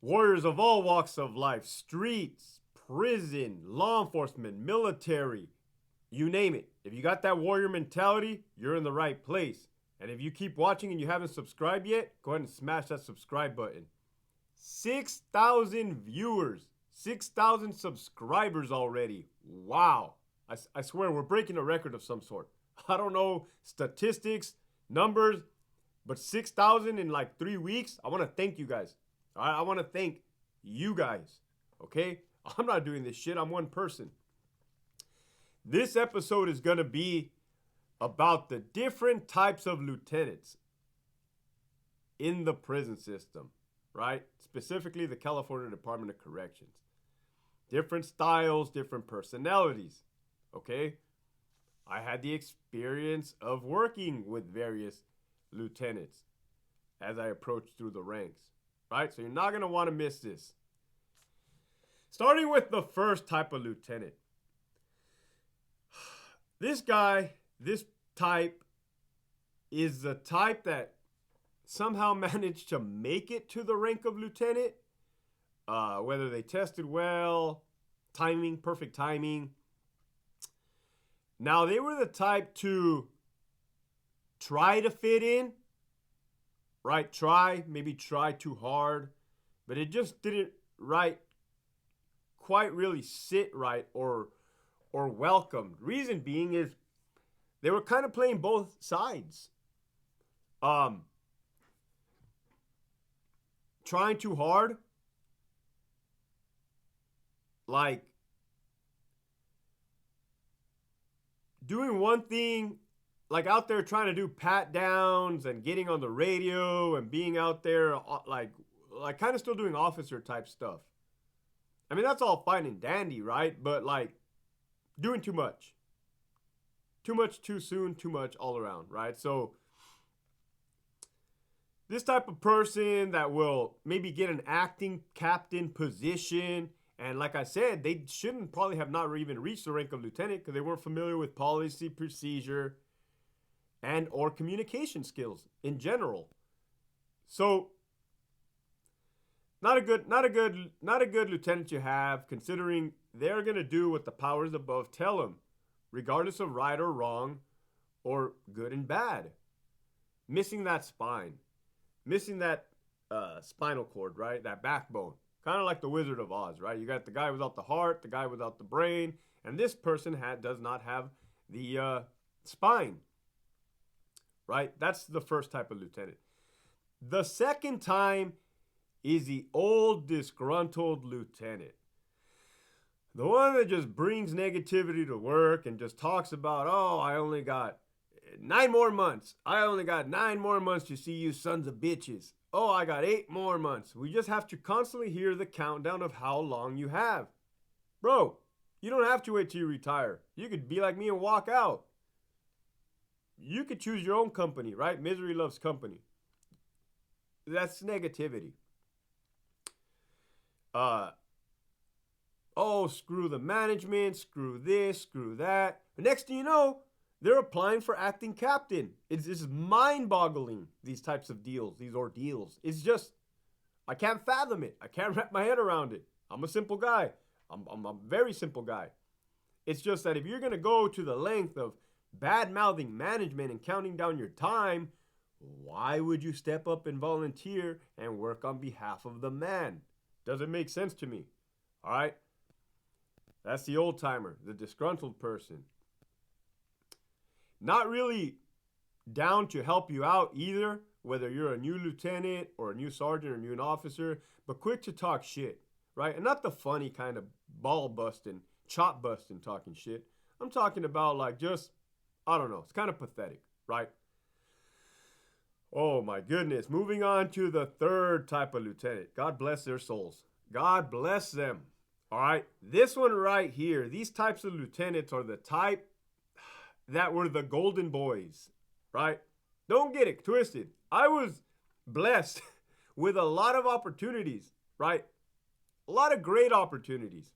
Warriors of all walks of life, streets, prison, law enforcement, military, you name it. If you got that warrior mentality, you're in the right place. And if you keep watching and you haven't subscribed yet, go ahead and smash that subscribe button. 6,000 viewers, 6,000 subscribers already. Wow. I swear we're breaking a record of some sort. I don't know statistics, numbers, but 6,000 in like 3 weeks. I want to thank you guys. All right, I want to thank you guys. Okay? I'm not doing this shit. I'm one person. This episode is going to be about the different types of lieutenants in the prison system, right? Specifically the California Department of Corrections. Different styles, different personalities, okay? I had the experience of working with various lieutenants as I approached through the ranks, right? So you're not going to want to miss this. Starting with the first type of lieutenant. This guy, this type, is the type that somehow managed to make it to the rank of lieutenant. Whether they tested well, timing, perfect timing. Now, they were the type to try to fit in, right? Maybe try too hard, but it just didn't quite really sit right or welcomed. Reason being is they were kind of playing both sides. Trying too hard, like doing one thing, like out there trying to do pat downs and getting on the radio and being out there like kind of still doing officer type stuff. I mean, that's all fine and dandy, right? But like doing too much. Too much too soon, too much all around, right? So this type of person that will maybe get an acting captain position, and like I said, they shouldn't probably have not even reached the rank of lieutenant because they weren't familiar with policy, procedure, and or communication skills in general. So not a good lieutenant you have, considering they're going to do what the powers above tell them, regardless of right or wrong, or good and bad. Missing that spine. Missing that spinal cord, right? That backbone. Kind of like the Wizard of Oz, right? You got the guy without the heart, the guy without the brain, and this person does not have the spine, right? That's the first type of lieutenant. The second time is the old disgruntled lieutenant. The one that just brings negativity to work and just talks about, oh, I only got 9 more months. I only got 9 more months to see you sons of bitches. Oh, I got 8 more months. We just have to constantly hear the countdown of how long you have. Bro, you don't have to wait till you retire. You could be like me and walk out. You could choose your own company, right? Misery loves company. That's negativity. Oh, screw the management, screw this, screw that. The next thing you know, they're applying for acting captain. It's just mind-boggling, these types of deals, these ordeals. It's just, I can't fathom it. I can't wrap my head around it. I'm a simple guy. I'm a very simple guy. It's just that if you're going to go to the length of bad-mouthing management and counting down your time, why would you step up and volunteer and work on behalf of the man? Doesn't make sense to me. All right? That's the old timer, the disgruntled person. Not really down to help you out either, whether you're a new lieutenant or a new sergeant or a new officer, but quick to talk shit, right? And not the funny kind of ball busting, chop busting talking shit. I'm talking about like just, I don't know, it's kind of pathetic, right? Oh my goodness. Moving on to the third type of lieutenant. God bless their souls. God bless them. All right. This one right here, these types of lieutenants are the type that were the golden boys, right? Don't get it twisted. I was blessed with a lot of opportunities, right? A lot of great opportunities.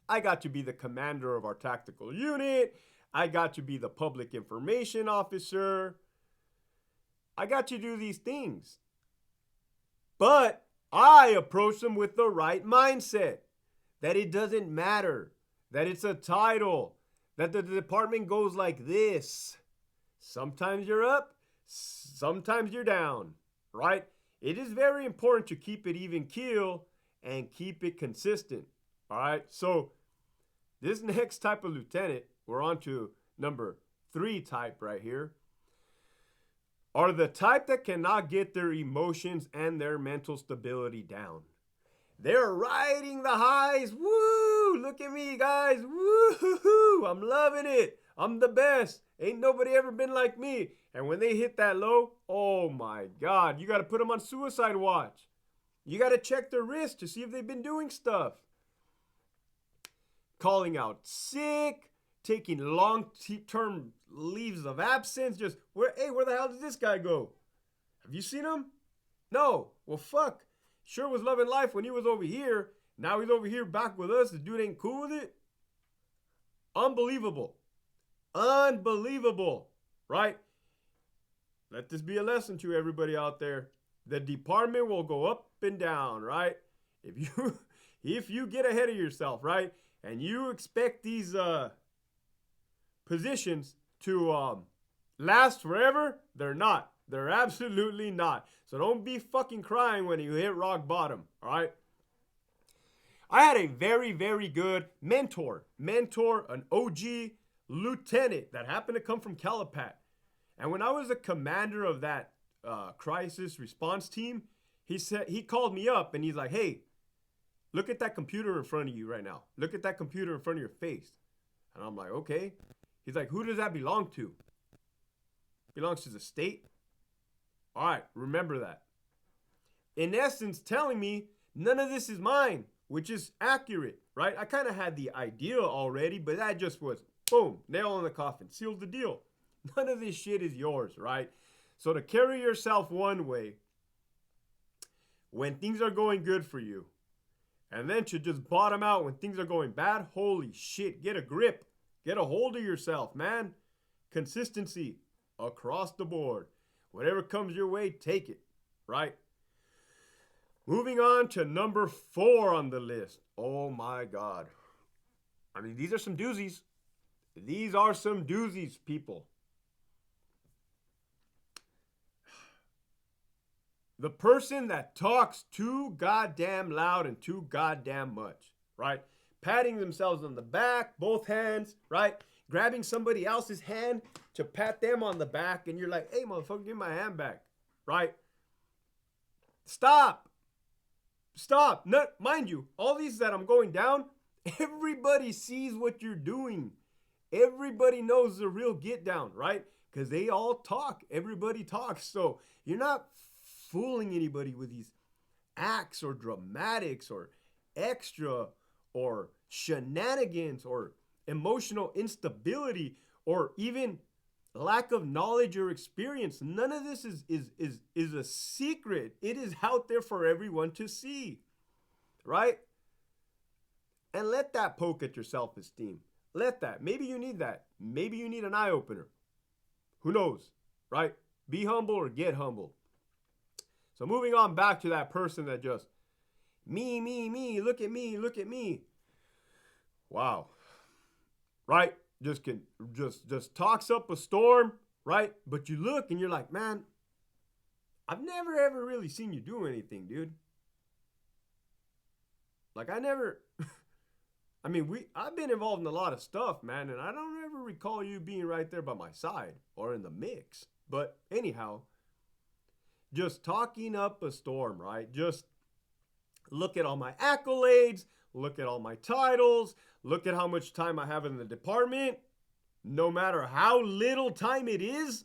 I got to be the commander of our tactical unit. I got to be the public information officer. I got to do these things. But I approach them with the right mindset, that it doesn't matter, that it's a title, that the department goes like this. Sometimes you're up, sometimes you're down, right? It is very important to keep it even keel and keep it consistent, all right? So this next type of lieutenant, we're on to number 3 type right here, are the type that cannot get their emotions and their mental stability down. They're riding the highs. Woo! Look at me, guys. Woo-hoo-hoo! I'm loving it. I'm the best. Ain't nobody ever been like me. And when they hit that low, oh my God, you got to put them on suicide watch. You got to check their wrist to see if they've been doing stuff. Calling out sick, taking long-term leaves of absence. Just, where the hell did this guy go? Have you seen him? No. Well, fuck. Sure was loving life when he was over here. Now he's over here back with us. The dude ain't cool with it. Unbelievable. Unbelievable. Right? Let this be a lesson to everybody out there. The department will go up and down, right? If you get ahead of yourself, right? And you expect these positions to last forever, they're not. They're absolutely not. So don't be fucking crying when you hit rock bottom, all right? I had a very, very good mentor, an OG lieutenant that happened to come from Calipat. And when I was a commander of that crisis response team, he called me up and he's like, hey, look at that computer in front of you right now. Look at that computer in front of your face. And I'm like, okay. He's like, who does that belong to? Belongs to the state? All right, remember that. In essence, telling me none of this is mine, which is accurate, right? I kind of had the idea already, but that just was, boom, nail in the coffin, sealed the deal. None of this shit is yours, right? So to carry yourself one way when things are going good for you, and then to just bottom out when things are going bad, holy shit, get a grip. Get a hold of yourself, man. Consistency across the board. Whatever comes your way, take it, right? Moving on to number 4 on the list. Oh my God. I mean, these are some doozies. These are some doozies, people. The person that talks too goddamn loud and too goddamn much, right? Patting themselves on the back, both hands, right? Grabbing somebody else's hand to pat them on the back, and you're like, hey, motherfucker, give my hand back, right? Stop. Stop. Mind you, all these that I'm going down, everybody sees what you're doing. Everybody knows the real get down, right? Because they all talk. Everybody talks. So you're not fooling anybody with these acts or dramatics or extra or shenanigans or emotional instability or even lack of knowledge or experience. None of this is a secret. It is out there for everyone to see, right? And let that poke at your self-esteem. Let that. Maybe you need that. Maybe you need an eye-opener. Who knows, right? Be humble or get humbled. So moving on back to that person that just, me, look at me. Wow. Right? Just talks up a storm, right? But you look and you're like, man, I've never ever really seen you do anything, dude. Like I've been involved in a lot of stuff, man, and I don't ever recall you being right there by my side or in the mix. But anyhow, just talking up a storm, right? Just look at all my accolades, look at all my titles, look at how much time I have in the department. No matter how little time it is,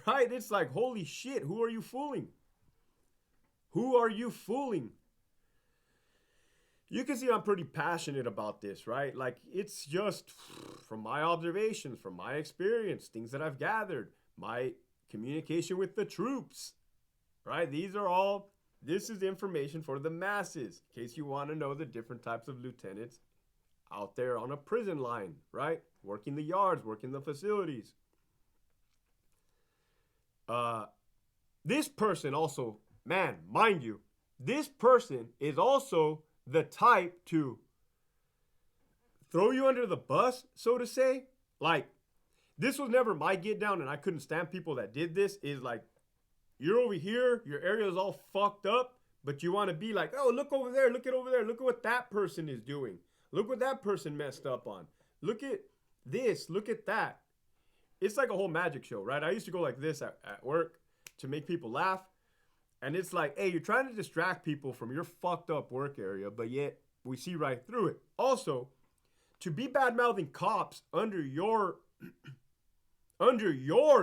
right? It's like, holy shit, who are you fooling? Who are you fooling? You can see I'm pretty passionate about this, right? Like, it's just from my observations, from my experience, things that I've gathered, my communication with the troops, right? This is information for the masses, in case you want to know the different types of lieutenants out there on a prison line, right? Working the yards, working the facilities. This person also, man, mind you, this person is also the type to throw you under the bus, so to say. Like, this was never my get down, and I couldn't stand people that did this. Is like, you're over here, your area is all fucked up, but you want to be like, oh, look over there, look at over there, look at what that person is doing. Look what that person messed up on. Look at this, look at that. It's like a whole magic show, right? I used to go like this at work to make people laugh. And it's like, hey, you're trying to distract people from your fucked up work area, but yet we see right through it. Also, to be bad-mouthing cops under your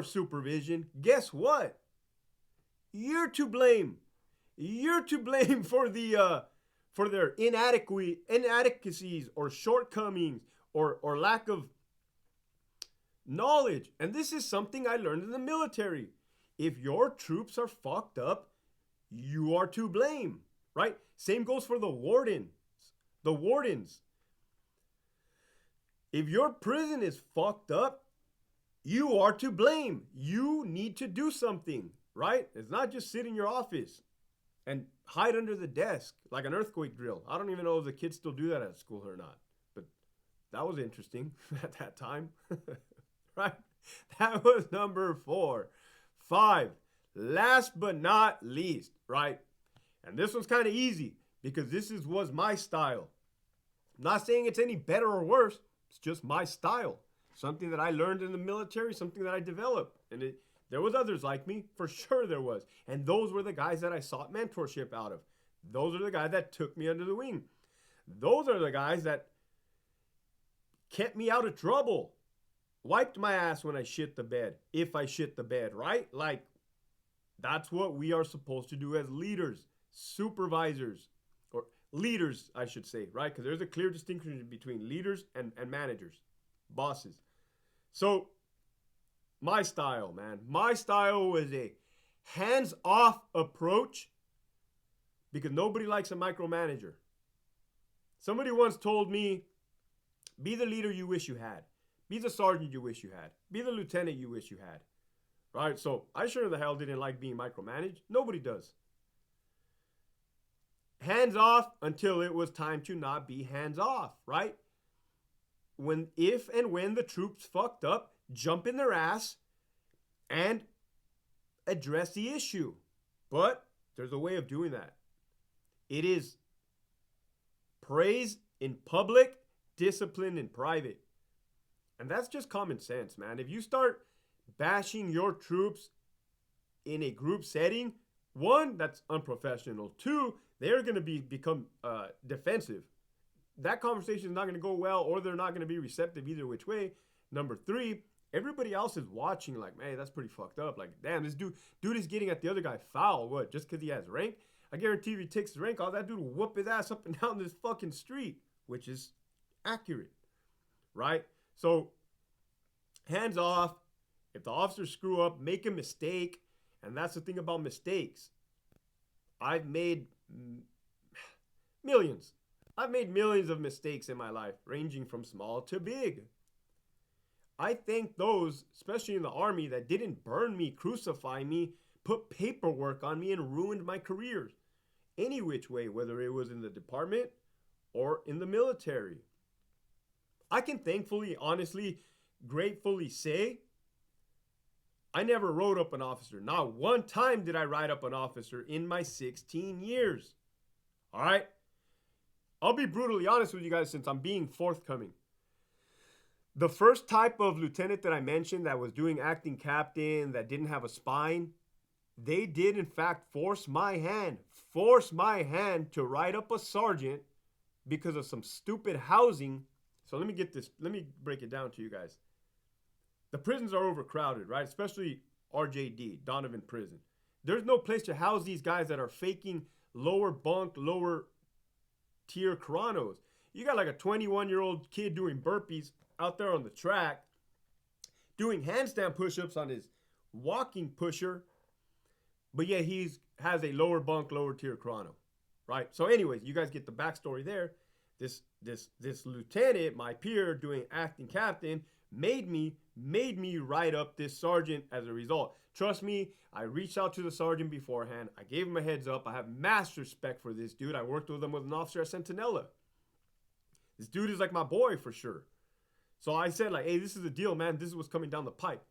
supervision, guess what? You're to blame. You're to blame for their inadequacies or shortcomings or lack of knowledge. And this is something I learned in the military. If your troops are fucked up, you are to blame, right? Same goes for the wardens. The wardens. If your prison is fucked up, you are to blame. You need to do something, right? It's not just sit in your office and hide under the desk like an earthquake drill. I don't even know if the kids still do that at school or not, but that was interesting at that time, right? That was number 4. 5, last but not least, right? And this one's kind of easy because was my style. I'm not saying it's any better or worse. It's just my style. Something that I learned in the military, something that I developed. And there was others like me, for sure there was. And those were the guys that I sought mentorship out of. Those are the guys that took me under the wing. Those are the guys that kept me out of trouble. Wiped my ass when I shit the bed, if I shit the bed, right? Like, that's what we are supposed to do as leaders, supervisors, or leaders, I should say, right? Because there's a clear distinction between leaders and managers, bosses. So, my style, man. My style was a hands-off approach because nobody likes a micromanager. Somebody once told me, be the leader you wish you had. Be the sergeant you wish you had. Be the lieutenant you wish you had. Right? So I sure the hell didn't like being micromanaged. Nobody does. Hands off until it was time to not be hands off, right? If and when the troops fucked up, jump in their ass and address the issue. But there's a way of doing that. It is praise in public, discipline in private. And that's just common sense, man. If you start bashing your troops in a group setting, 1, that's unprofessional. 2, they're going to become defensive. That conversation is not going to go well, or they're not going to be receptive either which way. Number 3, everybody else is watching like, man, that's pretty fucked up. Like, damn, this dude is getting at the other guy foul. What, just because he has rank? I guarantee if he takes his rank, all that dude will whoop his ass up and down this fucking street, which is accurate, right? So, hands off. If the officers screw up, make a mistake. And that's the thing about mistakes. I've made millions. I've made millions of mistakes in my life, ranging from small to big. I thank those, especially in the Army, that didn't burn me, crucify me, put paperwork on me, and ruined my careers. Any which way, whether it was in the department or in the military. I can thankfully, honestly, gratefully say I never wrote up an officer. Not one time did I write up an officer in my 16 years. All right? I'll be brutally honest with you guys since I'm being forthcoming. The first type of lieutenant that I mentioned that was doing acting captain, that didn't have a spine, they did in fact force my hand to write up a sergeant because of some stupid housing. So let me break it down to you guys. The prisons are overcrowded, right? Especially RJD, Donovan Prison. There's no place to house these guys that are faking lower bunk, lower tier chronos. You got like a 21-year-old kid doing burpees out there on the track, doing handstand push-ups on his walking pusher, but yet he has a lower bunk, lower tier chrono, right? So anyways, you guys get the backstory there. This lieutenant, my peer, doing acting captain, made me made me write up this sergeant as a result. Trust me, I reached out to the sergeant beforehand. I gave him a heads up. I have mass respect for this dude. I worked with him with an officer at Centinela. This dude is like my boy for sure. So I said like, hey, this is the deal, man. This is what's coming down the pipe.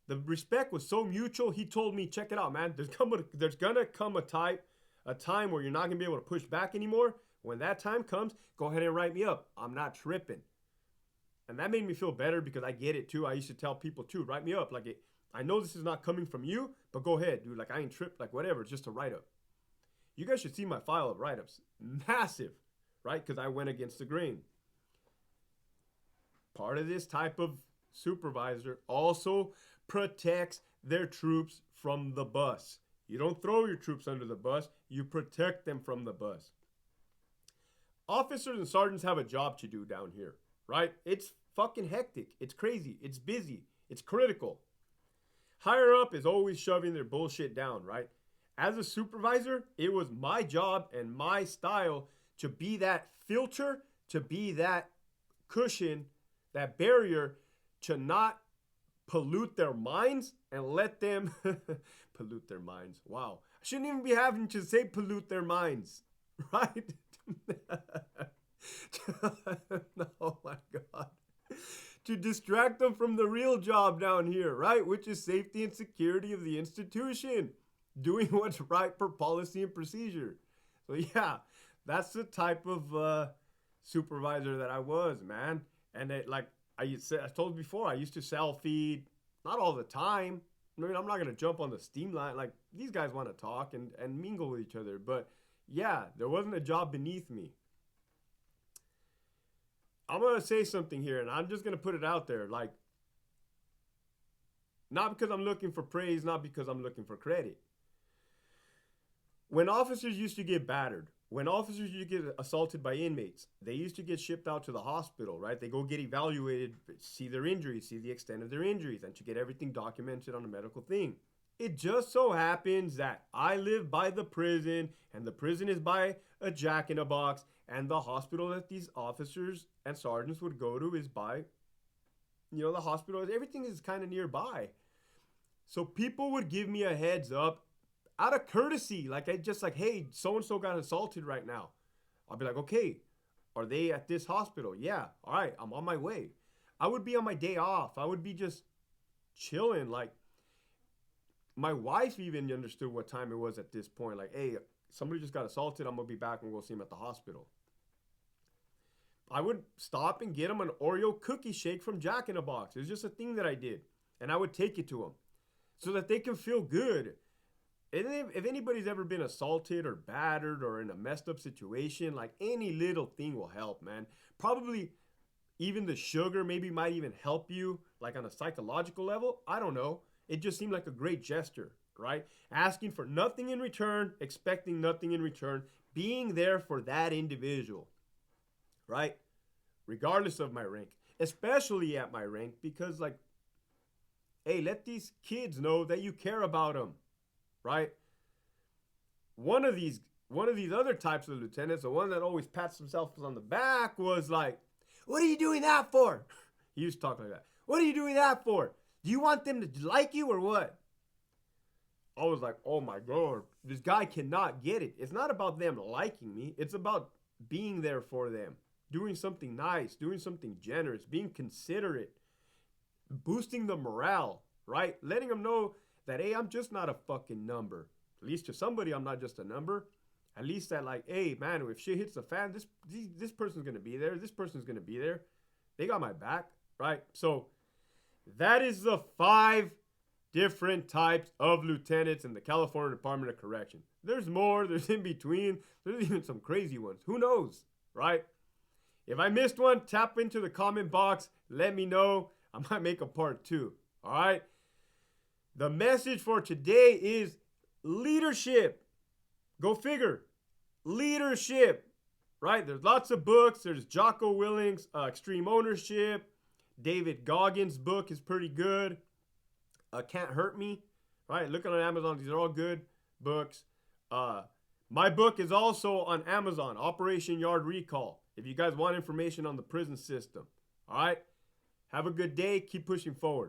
The respect was so mutual. He told me, check it out, man. There's gonna come a time where you're not gonna be able to push back anymore. When that time comes, go ahead and write me up. I'm not tripping. And that made me feel better because I get it too. I used to tell people too, write me up. Like, I know this is not coming from you, but go ahead, dude. Like, I ain't tripped, like whatever, it's just a write up. You guys should see my file of write ups. Massive, right? Because I went against the grain. Part of this type of supervisor also protects their troops from the bus. You don't throw your troops under the bus, you protect them from the bus. Officers and sergeants have a job to do down here, right? It's fucking hectic. It's crazy. It's busy. It's critical. Higher up is always shoving their bullshit down, right? As a supervisor, it was my job and my style to be that filter, to be that cushion, that barrier to not pollute their minds and let them pollute their minds. Wow. I shouldn't even be having to say pollute their minds, right? Oh my God. To distract them from the real job down here, right? Which is safety and security of the institution. Doing what's right for policy and procedure. So yeah, that's the type of supervisor that I was, man. And I told you before, I used to sell feed, not all the time. I mean, I'm not going to jump on the steam line. Like, these guys want to talk and mingle with each other. But yeah, there wasn't a job beneath me. I'm going to say something here, and I'm just going to put it out there. Like, not because I'm looking for praise, not because I'm looking for credit. When officers used to get battered, when officers used to get assaulted by inmates, they used to get shipped out to the hospital, right? They go get evaluated, see their injuries, see the extent of their injuries, and to get everything documented on a medical thing. It just so happens that I live by the prison, and the prison is by a jack-in-a-box, and the hospital that these officers and sergeants would go to is by, the hospital. Everything is kind of nearby. So people would give me a heads up out of courtesy. Hey, so-and-so got assaulted right now. I'll be like, okay, are they at this hospital? Yeah, all right, I'm on my way. I would be on my day off. I would be just chilling. Like, my wife even understood what time it was at this point. Like, hey, somebody just got assaulted. I'm going to be back and we'll see him at the hospital. I would stop and get him an Oreo cookie shake from Jack in a Box. It was just a thing that I did. And I would take it to them so that they can feel good. And if anybody's ever been assaulted or battered or in a messed up situation, like, any little thing will help, man. Probably even the sugar maybe might even help you, like on a psychological level. I don't know. It just seemed like a great gesture, right? Asking for nothing in return, expecting nothing in return, being there for that individual, right? Regardless of my rank, especially at my rank, because, like, hey, let these kids know that you care about them, right? One of these other types of lieutenants, the one that always pats himself on the back, was like, what are you doing that for? He used to talk like that. What are you doing that for? Do you want them to like you or what? I was like, oh my God, this guy cannot get it. It's not about them liking me. It's about being there for them, doing something nice, doing something generous, being considerate, boosting the morale, right? Letting them know that, hey, I'm just not a fucking number. At least to somebody, I'm not just a number. At least that, like, hey, man, if shit hits the fan, this person's going to be there. This person's going to be there. They got my back, right? So that is the 5 different types of lieutenants in the California Department of Correction. There's more. There's in between. There's even some crazy ones. Who knows, right? If I missed one, tap into the comment box. Let me know. I might make a part 2. All right? The message for today is leadership. Go figure. Leadership, right? There's lots of books. There's Jocko Willing's Extreme Ownership. David Goggins' book is pretty good. Can't Hurt Me, right? Look on Amazon. These are all good books. My book is also on Amazon, Operation Yard Recall, if you guys want information on the prison system. All right? Have a good day. Keep pushing forward.